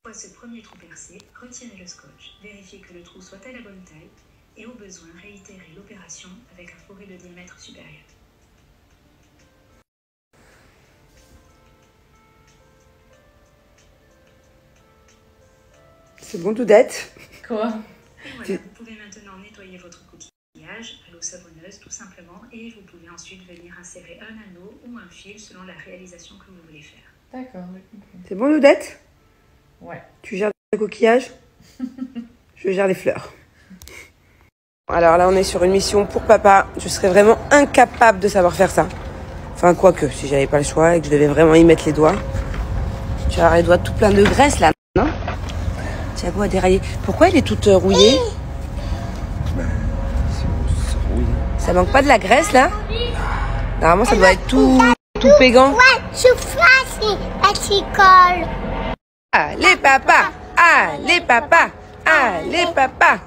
Une fois ce premier trou percé, retirez le scotch, vérifiez que le trou soit à la bonne taille et au besoin réitérez l'opération avec un fourré de diamètre supérieur. C'est bon, Doudette? Quoi? Et voilà, vous pouvez maintenant nettoyer votre coquillage à l'eau savonneuse tout simplement et vous pouvez ensuite venir insérer un anneau ou un fil selon la réalisation que vous voulez faire. D'accord. C'est bon, Doudette? Ouais. Tu gères le coquillage? Je gère les fleurs. Alors là, on est sur une mission pour papa. Je serais vraiment incapable de savoir faire ça. Enfin, quoique, si j'avais pas le choix et que je devais vraiment y mettre les doigts. Tu as les doigts tout plein de graisse là, non? Thiago a déraillé. Pourquoi il est tout rouillé? Ça manque pas de la graisse là? Normalement, ça doit être tout pégant. Ouais, je fais la chicole. Allez papa! Allez papa! Allez papa!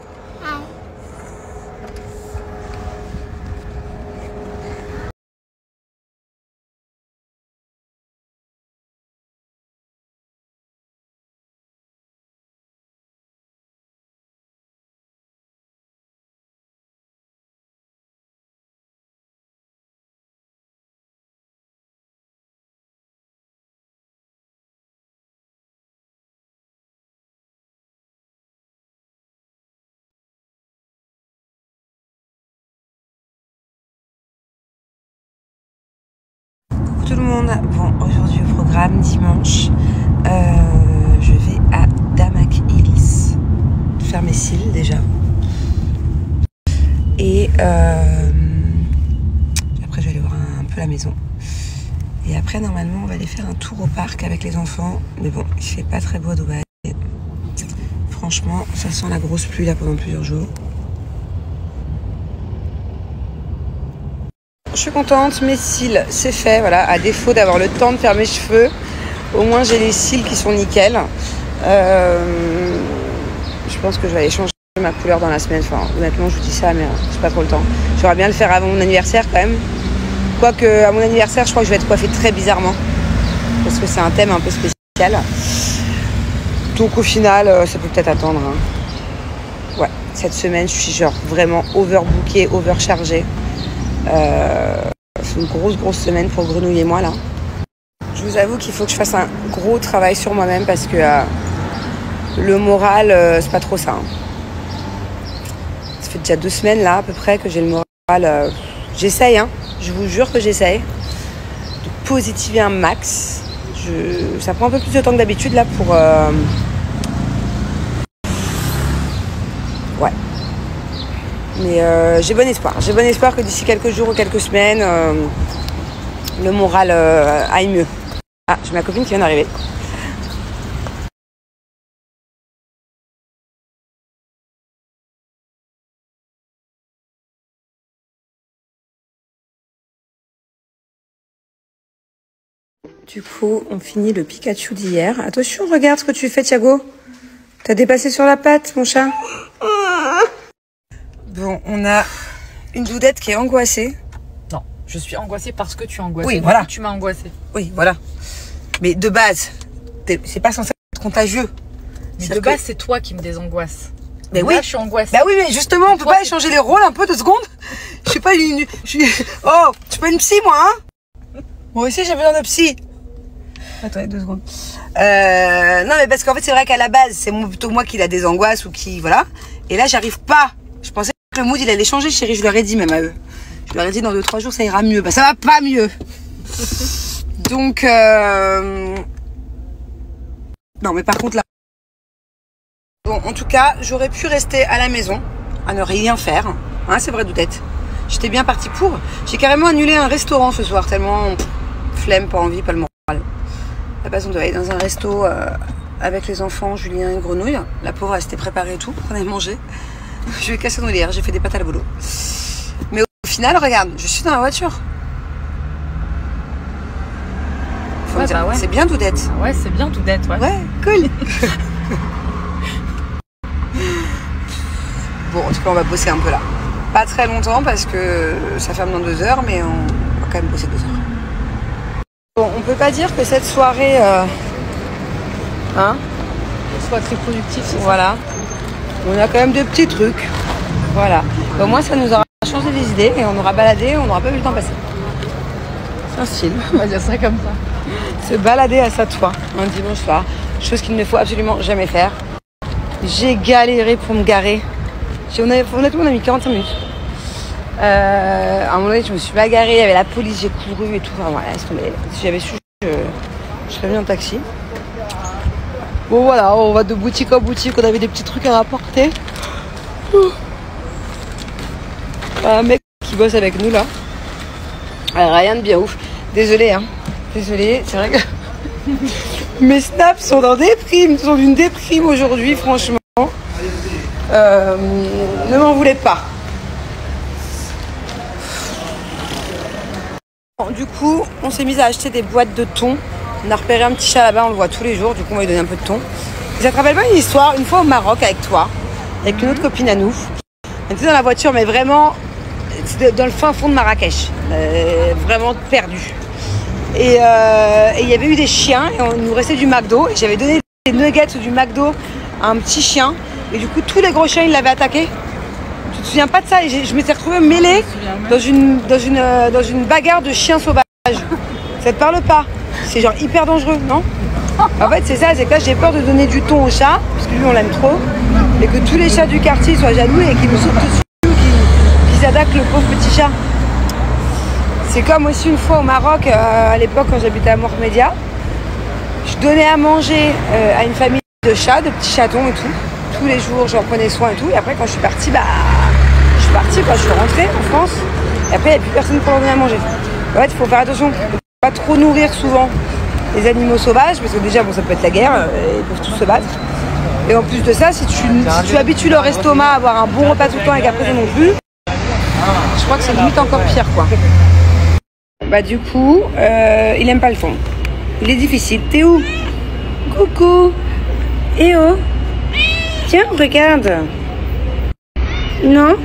Tout le monde, bon, aujourd'hui au programme, dimanche, je vais à Damac Hills faire mes cils déjà. Et après je vais aller voir un peu la maison. Et après normalement on va aller faire un tour au parc avec les enfants. Mais bon, il fait pas très beau à Dubaï. Franchement, ça sent la grosse pluie là pendant plusieurs jours. Je suis contente, mes cils c'est fait, voilà, à défaut d'avoir le temps de faire mes cheveux, au moins j'ai les cils qui sont nickel. Je pense que je vais aller changer ma couleur dans la semaine, enfin honnêtement je vous dis ça mais j'ai pas trop le temps. J'aimerais bien le faire avant mon anniversaire quand même. Quoique à mon anniversaire je crois que je vais être coiffée très bizarrement, parce que c'est un thème un peu spécial. Donc au final ça peut peut-être attendre. Hein. Ouais, cette semaine je suis genre vraiment overbookée, overchargée. C'est une grosse semaine pour Grenouille et moi là. Je vous avoue qu'il faut que je fasse un gros travail sur moi-même parce que le moral c'est pas trop ça. Hein. Ça fait déjà 2 semaines là à peu près que j'ai le moral. J'essaye, hein. Je vous jure que j'essaye de positiver un max. Ça prend un peu plus de temps que d'habitude là pour. Ouais. Mais j'ai bon espoir. J'ai bon espoir que d'ici quelques jours ou quelques semaines, le moral aille mieux. Ah, j'ai ma copine qui vient d'arriver. Du coup, on finit le Pikachu d'hier. Attention, regarde ce que tu fais, Thiago. T'as dépassé sur la patte, mon chat. Bon, on a une Doudette qui est angoissée. Non, je suis angoissée parce que tu es angoissée. Oui, voilà. Tu m'as angoissée. Oui, voilà. Mais de base, c'est pas censé être contagieux. Mais de base, c'est toi qui me désangoisse. Mais oui. Là, je suis angoissée. Bah oui, mais justement, on peut pas échanger les rôles un peu 2 secondes. Je suis pas une... Oh, je suis pas une psy, moi, hein. Moi aussi, j'ai besoin de psy. Attends, 2 secondes. Non, mais parce qu'en fait, c'est vrai qu'à la base, c'est plutôt moi qui la désangoisse ou qui... Voilà. Et là, j'arrive pas. Je pensais que le mood, il allait changer, chérie. Je leur ai dit même à eux. Je leur ai dit, dans 2-3 jours, ça ira mieux. Bah, ça va pas mieux. Donc, non, mais par contre, là... Bon, en tout cas, j'aurais pu rester à la maison, à ne rien faire. Hein, c'est vrai, Doudette. J'étais bien partie pour. J'ai carrément annulé un restaurant ce soir, tellement flemme, pas envie, pas le moral. À la base, on devait aller dans un resto avec les enfants, Julien et Grenouille. La pauvre, elle s'était préparée et tout, on avait mangé. Je lui ai cassé nos lierres, j'ai fait des pâtes à la bolo. Mais au final, regarde, je suis dans la voiture. Faut me dire, ouais. C'est bien, Doudette. Ouais, c'est bien, Doudette, ouais. Ouais, cool. Bon, en tout cas, on va bosser un peu là. Pas très longtemps parce que ça ferme dans 2 heures, mais on va quand même bosser 2 heures. Bon, on peut pas dire que cette soirée, hein, Sois très productif, c'est ça. Voilà. On a quand même 2 petits trucs. Voilà. Au moins, ça nous aura changé les idées et on aura baladé, on n'aura pas vu le temps passer. C'est un style. On va dire ça comme ça. Se balader à Satois un dimanche soir. Chose qu'il ne faut absolument jamais faire. J'ai galéré pour me garer. Honnêtement, on a mis 45 minutes. À un moment donné, je me suis pas garée. Il y avait la police, j'ai couru et tout. Enfin, voilà, si j'avais su, je serais venue en taxi. Bon, voilà, on va de boutique en boutique. On avait des petits trucs à rapporter. Un mec qui bosse avec nous là. Rien de bien ouf. Désolée, hein. Désolée, c'est vrai que mes snaps sont dans déprime. Sont d'une déprime aujourd'hui, franchement. Ne m'en voulez pas. Bon, du coup, on s'est mis à acheter des boîtes de thon. On a repéré un petit chat là-bas, on le voit tous les jours. Du coup, on va lui donner un peu de thon. Et ça te rappelle pas une histoire, une fois au Maroc avec toi, avec une autre copine à nous. On était dans la voiture, mais vraiment dans le fin fond de Marrakech, vraiment perdu. Et il y avait eu des chiens et on nous restait du McDo. Et j'avais donné des nuggets du McDo à un petit chien. Et du coup, tous les gros chiens, ils l'avaient attaqué. Tu te souviens pas de ça? Et je m'étais retrouvée mêlée dans une bagarre de chiens sauvages. Ça te parle pas? C'est genre hyper dangereux, non? En fait, c'est ça, c'est que là, j'ai peur de donner du thon au chat, parce que lui, on l'aime trop. Et que tous les chats du quartier soient jaloux et qu'ils nous sautent dessus ou qu'ils attaquent le pauvre petit chat. C'est comme aussi une fois au Maroc, à l'époque quand j'habitais à Mohamedia, je donnais à manger à une famille de chats, de petits chatons et tout. Tous les jours, j'en prenais soin et tout. Et après, quand je suis partie, quand je suis rentrée en France. Et après, il n'y a plus personne pour leur donner à manger. En fait, il faut faire attention. Il ne faut pas trop nourrir souvent les animaux sauvages, parce que déjà, bon, ça peut être la guerre, ils peuvent tous se battre. Et en plus de ça, si tu habitues leur estomac à avoir un bon repas tout le temps et qu'après non plus, je crois que c'est limite encore pire, quoi. Bah du coup, il aime pas le thon. Il est difficile. T'es où? Coucou. Eh oh. Tiens, regarde. Non?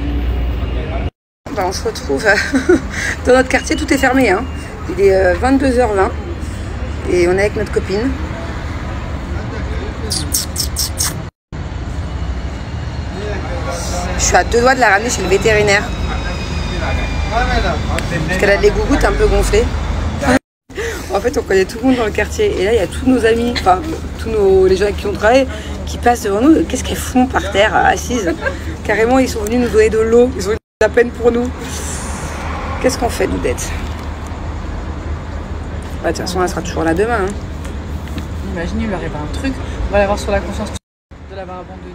Bah, on se retrouve dans notre quartier, tout est fermé, hein. Il est 22h20 et on est avec notre copine. Je suis à 2 doigts de la ramener chez le vétérinaire. Parce qu'elle a les gougouttes un peu gonflées. En fait, on connaît tout le monde dans le quartier. Et là, il y a tous nos amis, enfin, les gens avec qui on travaille, qui passent devant nous. Qu'est-ce qu'elles font par terre, assises? Carrément, ils sont venus nous donner de l'eau. Ils ont eu de la peine pour nous. Qu'est-ce qu'on fait, Doudette? Bah, de toute façon, elle sera toujours là demain. Hein. Imaginez, il lui arrive un truc. On va l'avoir sur la conscience de l'avoir abandonné.